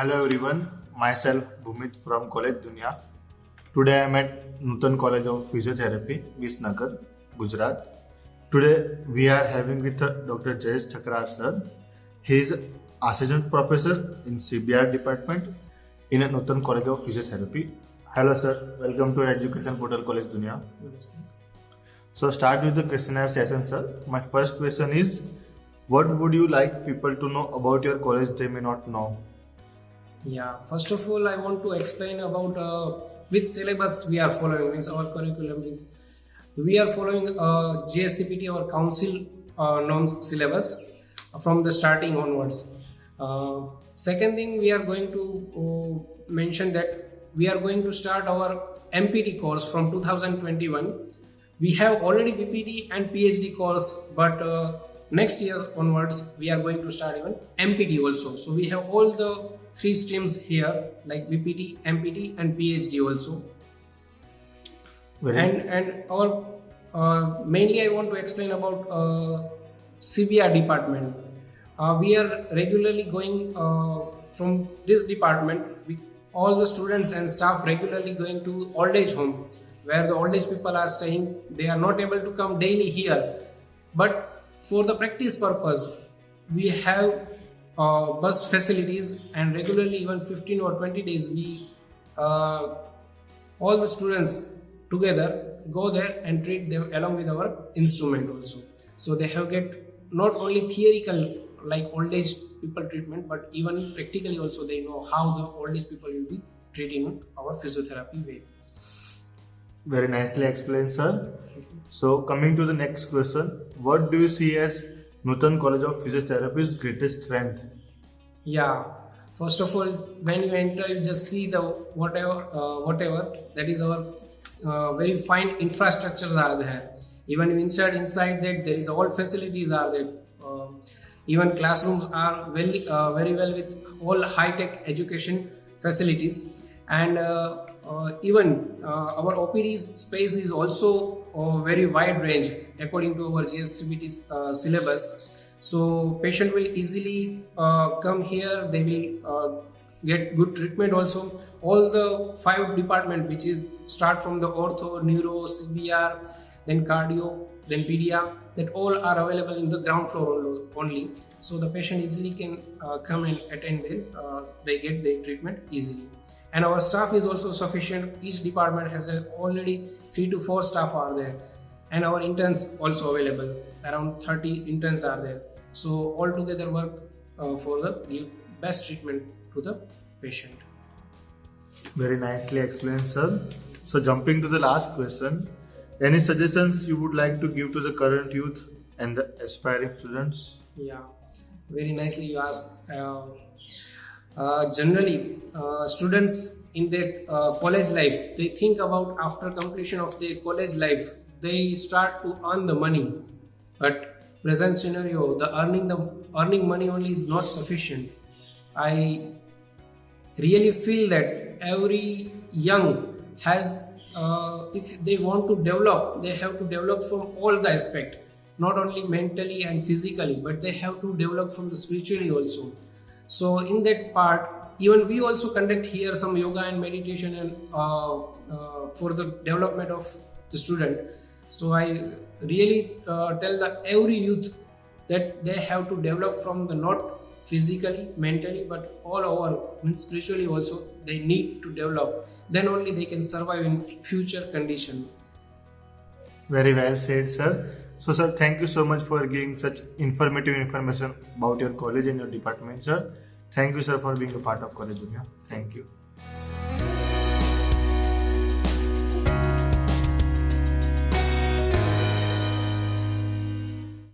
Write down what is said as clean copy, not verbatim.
Hello everyone, myself Bhumit from College Dunya. Today I am at Nutan College of Physiotherapy, Visnagar, Gujarat. Today we are having with Dr. Jayesh Thakrar sir. He is assistant professor in CBR department in Nutan College of Physiotherapy. Hello sir, welcome to Education Portal College Dunya. So start with the questionnaire session sir. My first question is, what would you like people to know about your college they may not know? Yeah, first of all, I want to explain about which syllabus we are following. Means our curriculum is we are following JSCPT or Council norms syllabus from the starting onwards. Second thing, we are going to mention that we are going to start our MPT course from 2021. We have already BPT and PhD course, but next year onwards we are going to start even MPT also. So we have all the three streams here like BPT, MPT and PhD also. And our mainly I want to explain about CBR department. We are regularly going from this department. All the students and staff regularly going to old age home where the old age people are staying. They are not able to come daily here, but for the practice purpose we have bus facilities, and regularly even 15 or 20 days we all the students together go there and treat them along with our instrument also. So they have get not only theoretical like old age people treatment, but even practically also they know how the old age people will be treating our physiotherapy way. Very nicely explained sir. So coming to the next question, what do you see as Nutan College of Physiotherapy's greatest strength? Yeah, first of all, when you enter, you just see the whatever that is our very fine infrastructures are there. Even you inside that there is all facilities are there. Even classrooms are very well with all high tech education facilities, and even our OPD's space is also very wide range according to our GSCBT syllabus. So patient will easily come here. They will get good treatment also. All the 5 department which is start from the ortho, neuro, CBR, then cardio, then pedia, that all are available in the ground floor only. So the patient easily can come and attend there. They get their treatment easily. And our staff is also sufficient. Each department has already 3 to 4 staff are there, and our interns also available. Around 30 interns are there. So all together work for the give best treatment to the patient. Very nicely explained sir. So jumping to the last question, any suggestions you would like to give to the current youth and the aspiring students? Yeah, very nicely you ask. Generally, students in their college life, they think about after completion of their college life, they start to earn the money. But present scenario, the earning money only is not sufficient. I really feel that every young has, if they want to develop, they have to develop from all the aspect, not only mentally and physically, but they have to develop from the spiritually also. So in that part, even we also conduct here some yoga and meditation and for the development of the student. So I really tell the every youth that they have to develop from the not physically, mentally, but all over, means spiritually also they need to develop. Then only they can survive in future condition. Very well said sir. So sir, thank you so much for giving such informative information about your college and your department sir. Thank you sir for being a part of College Dunya. Thank you.